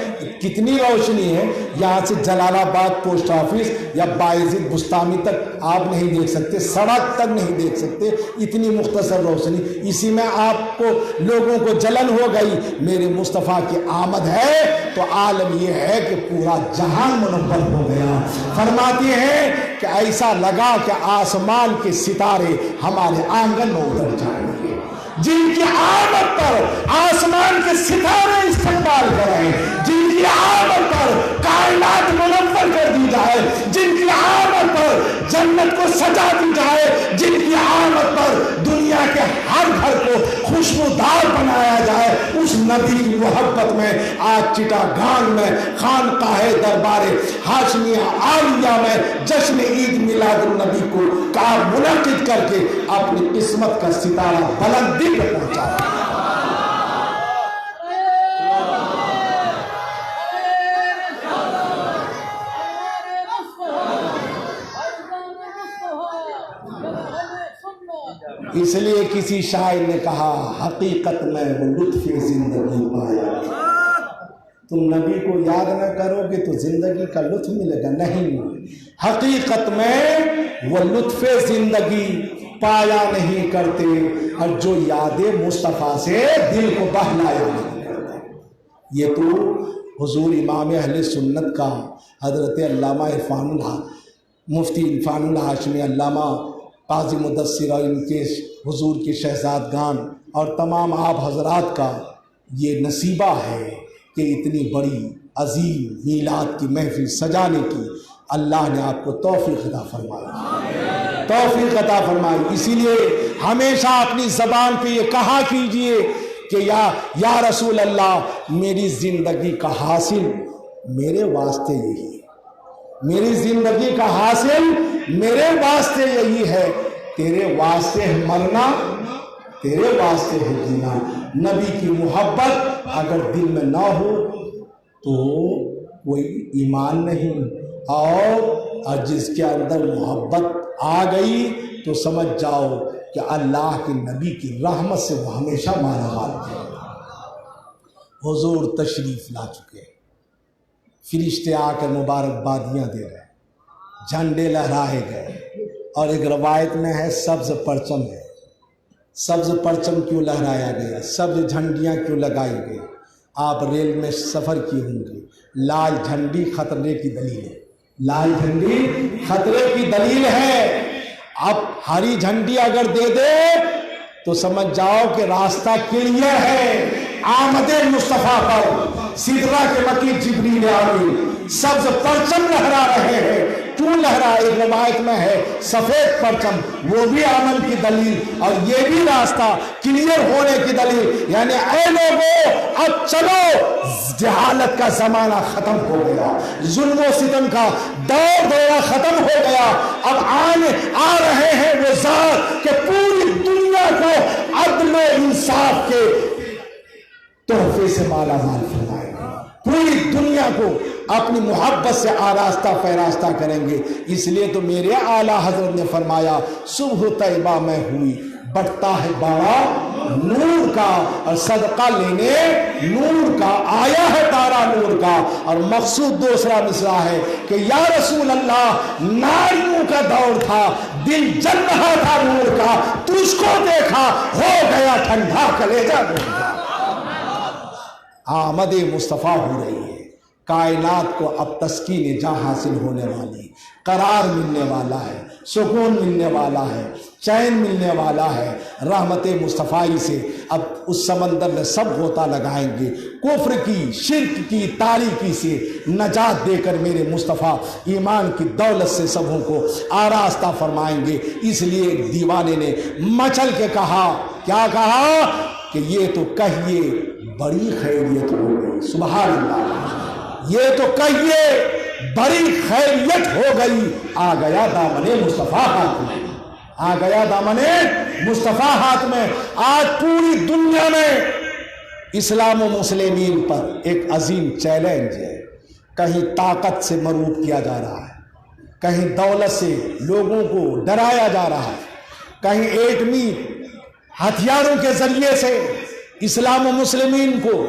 کتنی روشنی ہے، یہاں سے جلال آباد پوسٹ آفس یا بایزید بستانی تک آپ نہیں دیکھ سکتے، سڑک تک نہیں دیکھ سکتے، اتنی مختصر روشنی۔ اسی میں آپ کو لوگوں کو جلن ہو گئی، میرے مصطفیٰ کی آمد ہے تو عالم یہ ہے کہ پورا جہان منور ہو گیا۔ فرماتے ہیں کہ ایسا لگا کہ آسمان کے ستارے ہمارے آنگن میں اتر جائیں گے، جن کی آمد پر آسمان کے ستارے استقبال کریں، جن کی آمد پر کائنات منور کر دی جائے، جن کی آمد پر جنت کو سجا دی جائے، جن کی آمد پر دنیا کے ہر گھر کو خوشبودار بنایا جائے، اس نبی کی محبت میں آج چٹاگانگ میں خانقاہ دربار ہاشمیہ عالیہ میں جشن عید میلاد النبی کو منعقد کر کے اپنی قسمت کا ستارہ بلندی پہ پہنچا۔ اس لیے کسی شاعر نے کہا، حقیقت میں وہ لطف زندگی پایا۔ تم نبی کو یاد نہ کرو گے تو زندگی کا لطف ملے گا نہیں، حقیقت میں وہ لطف زندگی پایا نہیں کرتے، اور جو یاد مصطفیٰ سے دل کو بہلایا نہیں کرتے۔ یہ تو حضور امام اہل سنت کا حضرت علامہ عرفان اللہ، مفتی عرفان اللہ ہاشمی، علامہ قاضی مدثر اور ان کے حضور کے شہزادگان اور تمام آپ حضرات کا یہ نصیبہ ہے کہ اتنی بڑی عظیم میلاد کی محفل سجانے کی اللہ نے آپ کو توفیق عطا فرمائی، توفیق عطا فرمائی۔ اسی لیے ہمیشہ اپنی زبان پہ یہ کہا کیجئے کہ یا رسول اللہ، میری زندگی کا حاصل میرے واسطے یہی ہے، میری زندگی کا حاصل میرے واسطے یہی ہے، تیرے واسطے ہے مرنا، تیرے واسطے ہے جینا۔ نبی کی محبت اگر دل میں نہ ہو تو کوئی ایمان نہیں، اور جس کے اندر محبت آ گئی تو سمجھ جاؤ کہ اللہ کے نبی کی رحمت سے وہ ہمیشہ مالا مال ہے۔ حضور تشریف لا چکے، فرشتے آ کر مبارکبادیاں دے رہے، جھنڈے لہرائے گئے، اور ایک روایت میں ہے سبز پرچم ہے۔ سبز پرچم کیوں لہرایا گیا، سبز جھنڈیاں کیوں لگائی گئی؟ آپ ریل میں سفر کیے ہوں گے، لال جھنڈی خطرے کی دلیل ہے، لال جھنڈی خطرے کی دلیل ہے۔ اب ہری جھنڈی اگر دے دے تو سمجھ جاؤ کہ راستہ کلیئر ہے۔ آمد مصطفیٰ پر سدرہ کے مکی جبریل آمین، سبز پرچم لہرا رہے ہیں. کیوں لہرا؟ ایک روایت میں ہے سفید پرچم، وہ بھی عمل کی دلیل اور یہ بھی راستہ کلیئر ہونے کی دلیل. یعنی اے لوگوں اب چلو، جہالت کا زمانہ ختم ہو گیا، ظلم و ستم کا دورہ ختم ہو گیا. اب آ رہے ہیں وہ ذات کہ پوری دنیا کو عدل و انصاف کے تحفے سے مالا مال فرمائے گا، پوری دنیا کو اپنی محبت سے آراستہ فیراستہ کریں گے. اس لیے تو میرے اعلیٰ حضرت نے فرمایا صبح طیبہ میں ہوئی بڑھتا ہے بارہ نور کا، اور صدقہ لینے نور کا آیا ہے تارا نور کا. اور مقصود دوسرا مصرع ہے کہ یا رسول اللہ ناریوں کا دور تھا، دل جل رہا تھا نور کا، تجھ کو دیکھا ہو گیا ٹھنڈا کلیجہ نور کا. آمد مصطفیٰ ہو رہی ہے، کائنات کو اب تسکین جاں حاصل ہونے والی، قرار ملنے والا ہے، سکون ملنے والا ہے، چین ملنے والا ہے. رحمت مصطفی سے اب اس سمندر میں سب غوطہ لگائیں گے. کفر کی، شرک کی تاریکی سے نجات دے کر میرے مصطفیٰ ایمان کی دولت سے سبوں کو آراستہ فرمائیں گے. اس لیے ایک دیوانے نے مچل کے کہا، کیا کہا کہ یہ تو کہیے بڑی خیریت ہو گئی. سبحان اللہ، یہ تو کہیے بڑی خیریت ہو گئی. آ گیا دامن مصطفیٰ ہاتھ میں، آ گیا دامن مصطفیٰ ہاتھ میں. آج پوری دنیا میں اسلام و مسلمین پر ایک عظیم چیلنج ہے. کہیں طاقت سے مرعوب کیا جا رہا ہے، کہیں دولت سے لوگوں کو ڈرایا جا رہا ہے، کہیں ایٹمی ہتھیاروں کے ذریعے سے اسلام و مسلمین کو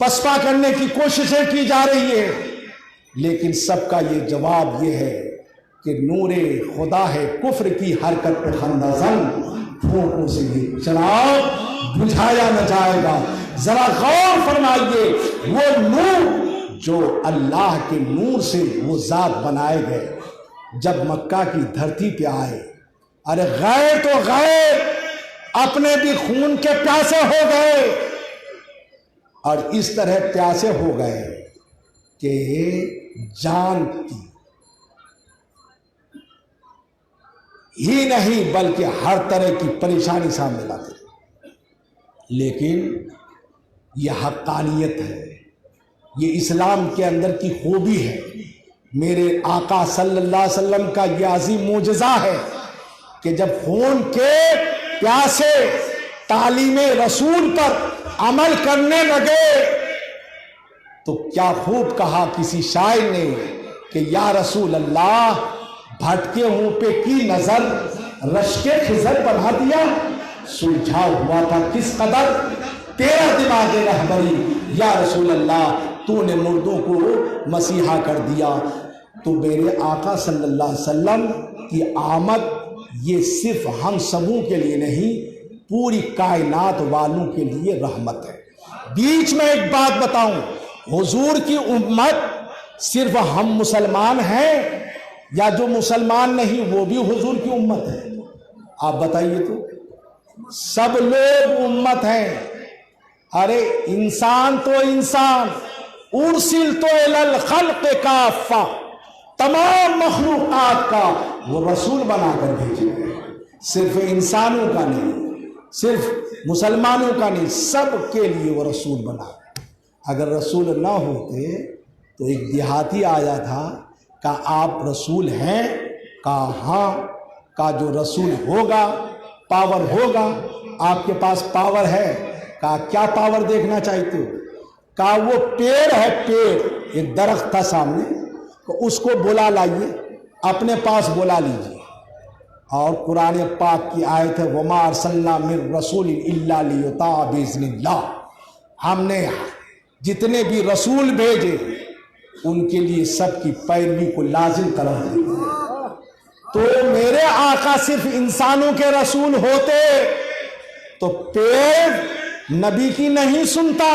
پسپا کرنے کی کوششیں کی جا رہی ہے. لیکن سب کا یہ جواب یہ ہے کہ نور خدا ہے کفر کی حرکت پہ خندہ زن، پھونکوں سے یہ چراغ بجھایا نہ جائے گا. ذرا غور فرمائیے، وہ نور جو اللہ کے نور سے وہ ذات بنائے گئے جب مکہ کی دھرتی پہ آئے، ارے غیر تو غیر اپنے بھی خون کے پیاسے ہو گئے، اور اس طرح پیاسے ہو گئے کہ جان کی ہی نہیں بلکہ ہر طرح کی پریشانی سامنے لاتے. لیکن یہ حقانیت ہے، یہ اسلام کے اندر کی خوبی ہے. میرے آقا صلی اللہ علیہ وسلم کا یہ عظیم معجزہ ہے کہ جب خون کے پیاسے تعلیم رسول پر عمل کرنے لگے تو کیا خوب کہا کسی شاعر نے کہ یا رسول اللہ بھٹکے ہوں پہ کی نظر رشک خضر بنا دیا، سلجھا ہوا تھا کس قدر تیرا دماغ رہبری. یا رسول اللہ تو نے مردوں کو مسیحا کر دیا. تو میرے آقا صلی اللہ علیہ وسلم کی آمد یہ صرف ہم سبوں کے لیے نہیں، پوری کائنات والوں کے لیے رحمت ہے. بیچ میں ایک بات بتاؤں، حضور کی امت صرف ہم مسلمان ہیں یا جو مسلمان نہیں وہ بھی حضور کی امت ہے؟ آپ بتائیے تو. سب لوگ امت ہیں. ارے انسان تو انسان، ارسلت الی الخلق کافہ، تمام مخلوقات کا وہ رسول بنا کر بھیجے گئے. صرف انسانوں کا نہیں، صرف مسلمانوں کا نہیں، سب کے لیے وہ رسول بنا. اگر رسول نہ ہوتے تو ایک دیہاتی آیا تھا، کہا آپ رسول ہیں؟ کہا ہاں. کہا جو رسول ہوگا پاور ہوگا، آپ کے پاس پاور ہے؟ کہا کیا پاور دیکھنا چاہتے ہو؟ کہا وہ پیڑ ہے، پیڑ، ایک درخت تھا سامنے، اس کو بلا لائیے، اپنے پاس بلا لیجیے. اور قرآن پاک کی آیت ہے وَمَا أَرْسَلْنَا مِن رَسُولٍ إِلَّا لِيُطَاعَ بِإِذْنِ اللَّهِ. ہم نے جتنے بھی رسول بھیجے ان کے لیے سب کی پیروی کو لازم قرار دیا. تو میرے آقا صرف انسانوں کے رسول ہوتے تو پیڑ نبی کی نہیں سنتا.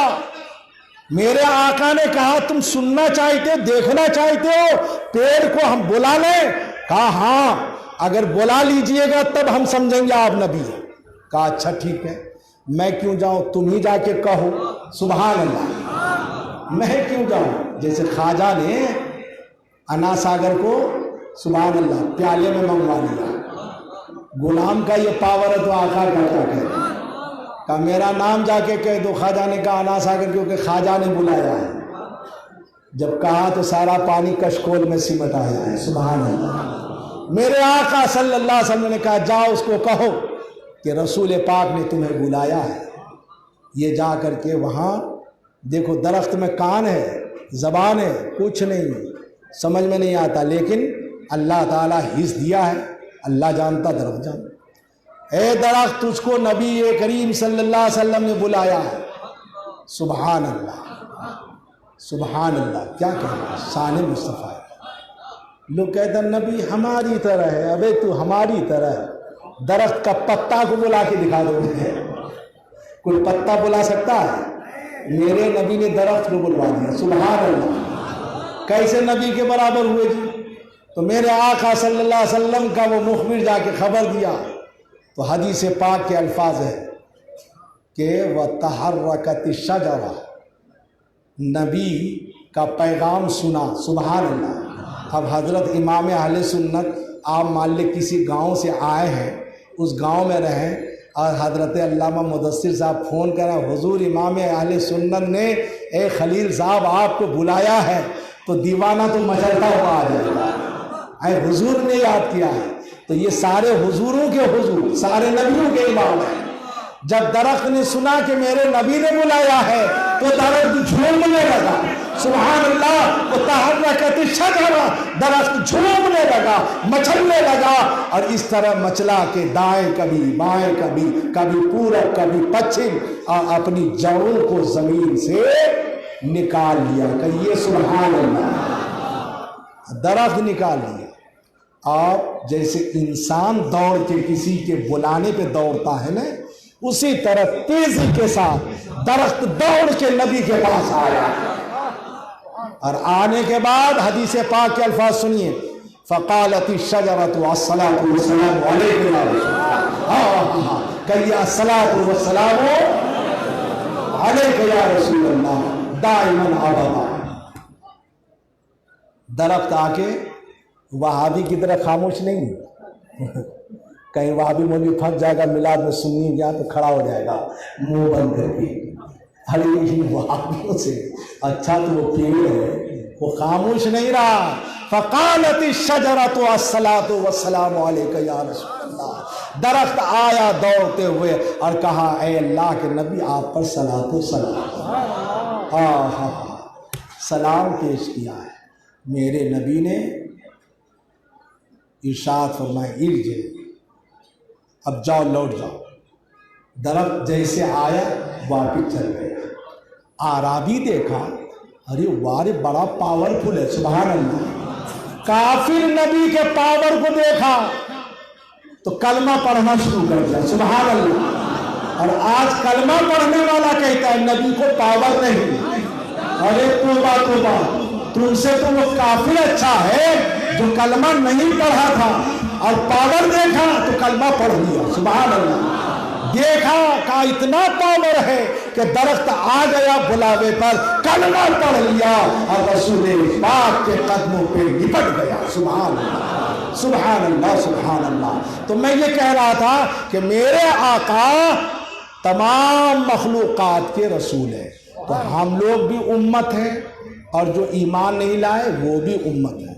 میرے آقا نے کہا تم سننا چاہتے، دیکھنا چاہتے ہو، پیڑ کو ہم بلا لیں؟ کہا ہاں، اگر بلا لیجئے گا تب ہم سمجھیں گے آپ نبی ہیں. کہا اچھا ٹھیک ہے، میں کیوں جاؤں، تم ہی جا کے کہو. سبحان اللہ. میں کیوں جاؤں؟ جیسے خواجہ نے انا ساگر کو سبحان اللہ پیالے میں منگوا لیا. غلام کا یہ پاور ہے تو آقا کا کیا کہے؟ کہا میرا نام جا کے کہہ دو. خواجہ نے کہا انا ساگر کیونکہ خواجہ نے بلایا ہے. جب کہا تو سارا پانی کشکول میں سمٹ آیا ہے. سبحان اللہ. میرے آقا صلی اللہ علیہ وسلم نے کہا جاؤ اس کو کہو کہ رسول پاک نے تمہیں بلایا ہے. یہ جا کر کے وہاں دیکھو درخت میں کان ہے, زبان ہے, کچھ نہیں سمجھ میں نہیں آتا, لیکن اللہ تعالیٰ حص دیا ہے. اللہ جانتا, درخت جانتا. اے درخت تجھ کو نبی کریم صلی اللہ علیہ وسلم نے بلایا ہے. سبحان اللہ سبحان اللہ. کیا کہنا شان مصطفیٰ ہے. لوگ کہتے ہیں نبی ہماری طرح ہے. ابے تو ہماری طرح ہے. درخت کا پتا کو بلا کے دکھا دو. کوئی پتا بلا سکتا ہے؟ میرے نبی نے درخت کو بلوا دیا. سبحان اللہ. کیسے نبی کے برابر ہوئے جی؟ تو میرے آقا صلی اللہ علیہ وسلم کا وہ مخبر جا کے خبر دیا تو حدیث پاک کے الفاظ ہے کہ وَتَحَرَّكَتِ الشَّجَرَةُ, نبی کا پیغام سنا. سبحان اللہ. اب حضرت امام اہل سنت آپ مان لے کسی گاؤں سے آئے ہیں, اس گاؤں میں رہیں, اور حضرت علامہ مدثر صاحب فون کرا حضور امام اہل سنت نے اے خلیل صاحب آپ کو بلایا ہے, تو دیوانہ تو مچلتا ہوا آ جائے گا. اے حضور نے یاد کیا ہے. تو یہ سارے حضوروں کے حضور, سارے نبیوں کے امام ہیں. جب درخت نے سنا کہ میرے نبی نے بلایا ہے تو درخت جھومنے لگا. سبحان اللہ. وَتَحَرَّكَتِ الشَّجَرَةُ, درخت جھومنے لگا, مچلنے لگا, اور اس طرح مچلا کہ دائیں کبھی بائیں, کبھی پورب کبھی پچھم, اور اپنی جڑوں کو زمین سے نکال لیا. کہیے سبحان اللہ. درخت نکال لیا. آپ جیسے انسان دوڑ کے کسی کے بلانے پہ دوڑتا ہے نا, اسی طرح تیزی کے ساتھ درخت دوڑ کے نبی کے پاس آیا. اور آنے کے بعد حدیث پاک کے الفاظ سنیے. فقالت الشجرۃ الصلاۃ والسلام علیک یا رسول اللہ. کہیے الصلاۃ والسلام علیک یا رسول اللہ دائما ابدا. درخت آ کے وہابی کی طرح خاموش نہیں. کہیں وہابی مولوی پھنس جائے گا میلاد میں سننی گیا تو کھڑا ہو جائے گا منہ بند کر کے. ارے وہابیوں سے اچھا تو وہ پیڑ ہے, وہ خاموش نہیں رہا. فقالت الشجرۃ الصلاۃ والسلام علیک یا رسول اللہ. درخت آیا دوڑتے ہوئے اور کہا اے اللہ کے نبی آپ پر صلاۃ و سلام. سلام پیش کیا ہے. میرے نبی نے ارشاد فرمایا ارجع, اب جاؤ لوٹ جاؤ. درخت جیسے آیا واپس چل گیا. آرابی دیکھا, ارے وارے بڑا پاورفل ہے. سبحان اللہ. کافر نبی کے پاور کو دیکھا تو کلمہ پڑھنا شروع کر دیا. سبحان اللہ. اور آج کلمہ پڑھنے والا کہتا ہے نبی کو پاور نہیں. ارے توبہ توبہ, تم سے تو وہ کافر اچھا ہے جو کلمہ نہیں پڑھا تھا اور پاور دیکھا تو کلمہ پڑھ لیا. سبحان اللہ. دیکھا کہ اتنا پاور ہے کہ درخت آ گیا بلاوے پر, کلمہ پڑھ لیا اور رسول پاک کے قدموں پہ لپٹ گیا. سبحان اللہ سبحان اللہ سبحان اللہ. تو میں یہ کہہ رہا تھا کہ میرے آقا تمام مخلوقات کے رسول ہیں, تو ہم لوگ بھی امت ہیں, اور جو ایمان نہیں لائے وہ بھی امت ہے.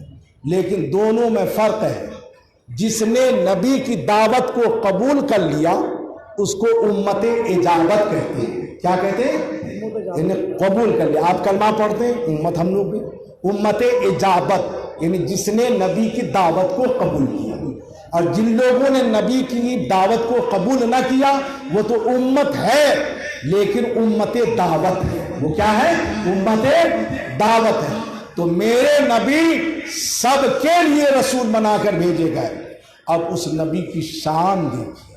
لیکن دونوں میں فرق ہے. جس نے نبی کی دعوت کو قبول کر لیا اس کو امت اجابت کہتے ہیں. کیا کہتے ہیں؟ انہیں قبول کر لیا. آپ کلمہ پڑھتے ہیں, امت ہم لوگ بھی. امت اجابت یعنی جس نے نبی کی دعوت کو قبول کیا, اور جن لوگوں نے نبی کی دعوت کو قبول نہ کیا وہ تو امت ہے لیکن امت دعوت ہے. وہ کیا ہے؟ امت دعوت ہے. تو میرے نبی سب کے لیے رسول بنا کر بھیجے گئے. اب اس نبی کی شان دیکھیے,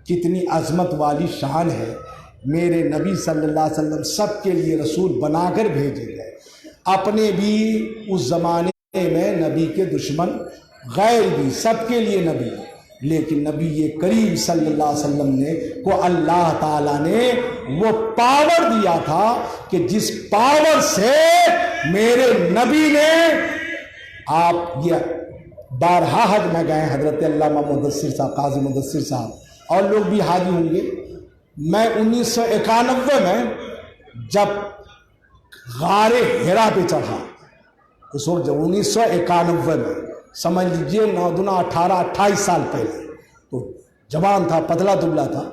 کتنی عظمت والی شان ہے. میرے نبی صلی اللہ علیہ وسلم سب کے لیے رسول بنا کر بھیجے گئے. اپنے بھی اس زمانے میں نبی کے دشمن, غیر بھی سب کے لیے نبی. لیکن نبی کریم صلی اللہ علیہ وسلم نے کو اللہ تعالیٰ نے وہ پاور دیا تھا کہ جس پاور سے میرے نبی نے آپ یہ بارہا حج میں گئے، حضرت علامہ مدثر صاحب، قاضی مدثر صاحب اور لوگ بھی حاجی ہوں گے۔ میں 1991 میں جب غار ہرا پہ چڑھا، اس وقت جب 1991 میں سمجھ لیجئے 9 دنا 18 28 سال پہلے، تو جوان تھا، پتلا دبلا تھا،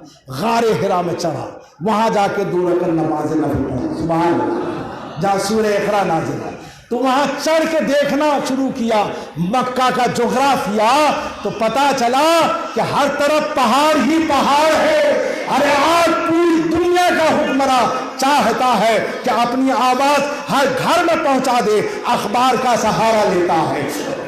غار ہرا میں چڑھا، وہاں جا کے 2 رکعت نماز نفل پڑھا، سبحان اللہ، جہاں سورہ اقرا نازل ہے، تو وہاں چڑھ کے دیکھنا شروع کیا مکہ کا جغرافیہ، تو پتا چلا کہ ہر طرف پہاڑ ہی پہاڑ ہے۔ ارے آج پوری دنیا کا حکمراں چاہتا ہے کہ اپنی آواز ہر گھر میں پہنچا دے، اخبار کا سہارا لیتا ہے،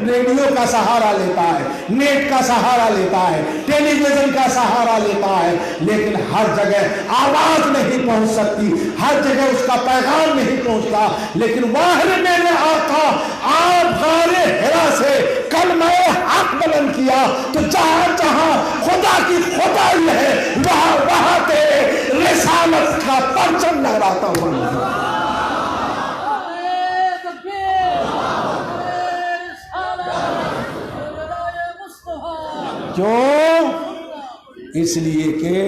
ریڈیو کا سہارا لیتا ہے، نیٹ کا سہارا لیتا ہے، ٹیلی ویژن کا سہارا لیتا ہے، لیکن ہر جگہ آواز نہیں پہنچ سکتی، ہر جگہ اس کا پیغام نہیں پہنچتا۔ لیکن واحد میرے آقا آپ غار ہرا سے کلمہ حق بلند کیا تو جہاں جہاں خدا کی خدائی ہے وہاں وہاں تیرے رسالت کا پرچم لہراتا ہوا۔ کیوں؟ اس لیے کہ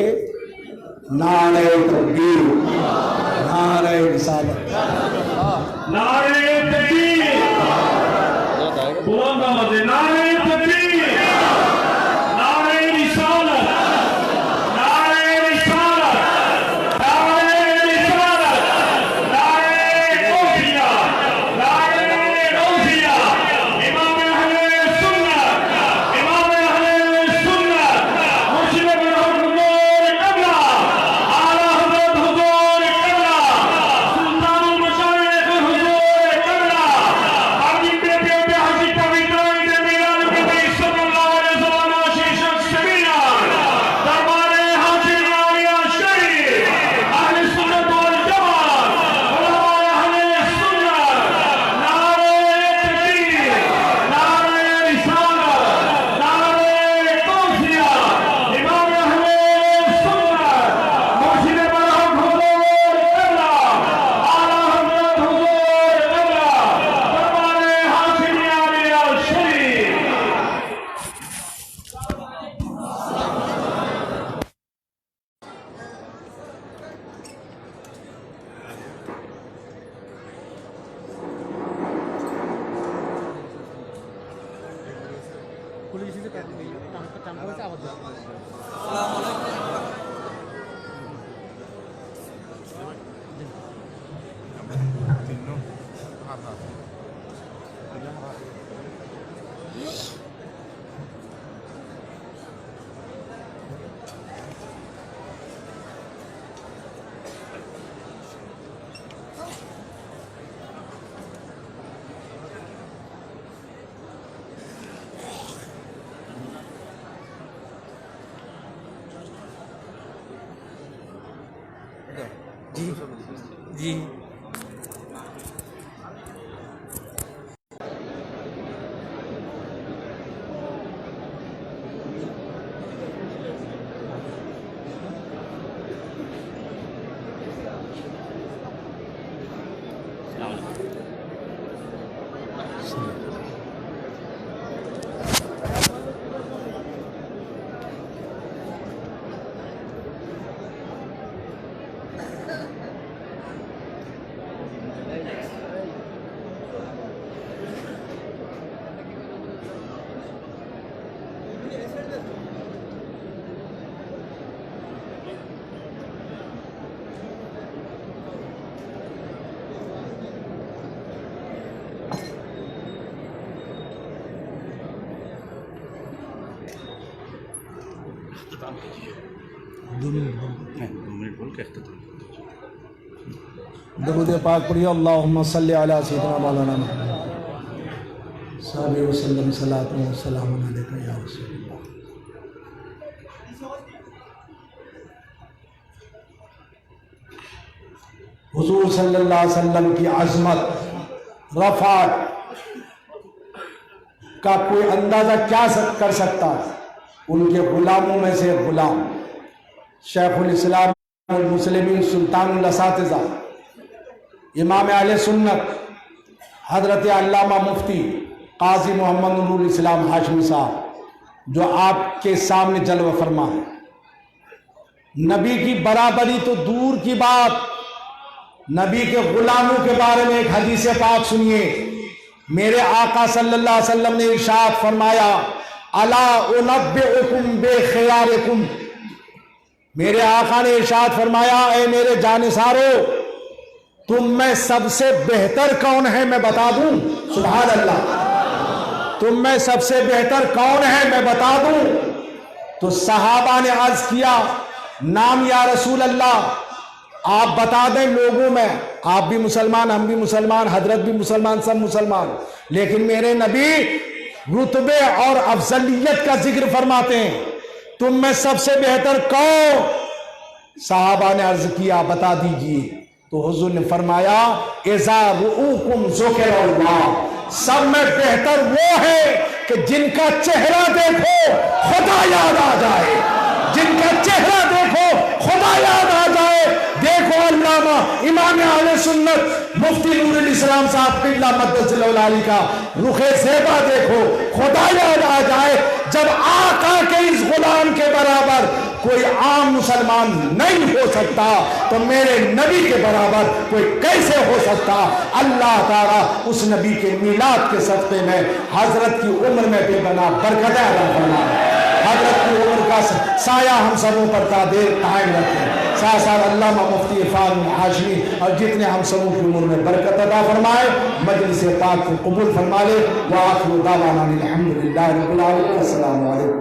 نعرہ تکبیر، نعرہ رسالت، نعرہ تکبیر، بلند آواز سے نعرہ تکبیر، نعرہ رسالت، نعرہ رسالت، نعرہ رسالت، نعرہ غوثیہ، نعرہ غوثیہ، امام اہل سنت، امام اہل سنت، مرشد حضور قبلہ، اعلیٰ حضرت حضور قبلہ، سلطان المشایخ حضور قبلہ، حاجی پیپے پہ حاجی پویتران کے میلاد نبی صلی اللہ علیہ وسلم آشیشت سبینا، دربار حاجی عالیہ شریف، اہل سنت والجماعت، علماء اہل سنت، نعرہ تکبیر، نعرہ رسالت، نعرہ غوثیہ، امام اہل سنت، مرشد برحق حضور قبلہ، اعلیٰ حضرت حضور قبلہ، دربار حاشمی عالیہ شریف۔ جی درود پاک پڑھیے، اللہم صلی علی سیدنا مولانا محمد صلی وسلم، صلاۃ و سلام علیک یا رسول اللہ۔ حضور صلی اللہ علیہ وسلم کی عظمت، رفعت کا کوئی اندازہ کیا کر سکتا ہے؟ ان کے غلاموں میں سے غلام شیخ الاسلام المسلمین سلطان الاساتذہ امام اہل سنت حضرت علامہ مفتی قاضی محمد نور الاسلام ہاشمی صاحب جو آپ کے سامنے جلوہ فرما ہے. نبی کی برابری تو دور کی بات، نبی کے غلاموں کے بارے میں ایک حدیث پاک سنیے. میرے آقا صلی اللہ علیہ وسلم نے ارشاد فرمایا الا انبئکم بخیارکم. میرے آقا نے ارشاد فرمایا اے میرے جانثارو تم میں سب سے بہتر کون ہے میں بتا دوں؟ سبحان اللہ. تم میں سب سے بہتر کون ہے میں بتا دوں؟ تو صحابہ نے عرض کیا نام یا رسول اللہ آپ بتا دیں لوگوں میں. آپ بھی مسلمان، ہم بھی مسلمان، حضرت بھی مسلمان، سب مسلمان، لیکن میرے نبی رتبے اور افضلیت کا ذکر فرماتے ہیں. تم میں سب سے بہتر کون؟ صحابہ نے عرض کیا بتا دیجئے. تو حضور نے فرمایا اذا رؤوکم ذکر اللہ. سب میں بہتر وہ ہے کہ جن کا چہرہ دیکھو خدا یاد آ جائے، جن کا چہرہ دیکھو خدا یاد آ جائے. دیکھو علامہ امام اہل سنت مفتی نور الاسلام صاحب قبلہ مقدس العلی کا رخ زیبا دیکھو خدا یاد آ جائے. جب آقا کے اس غلام کے برابر کوئی عام مسلمان نہیں ہو سکتا تو میرے نبی کے برابر کوئی کیسے ہو سکتا؟ اللہ تعالیٰ اس نبی کے میلاد کے صدقے میں حضرت کی عمر میں بے بنا برکتیں عطا فرمائے، حضرت کی عمر کا سایہ ہم سبوں پر قائم رکھے. ساتھ ساتھ علامہ مفتی عرفان ہاشمی اور جتنے ہم سبوں کی عمر میں برکت عطا فرمائے، مجلس پاک کو قبول فرما لے. وآخر دعوانا الحمدللہ رب العالمین. السلام علیکم.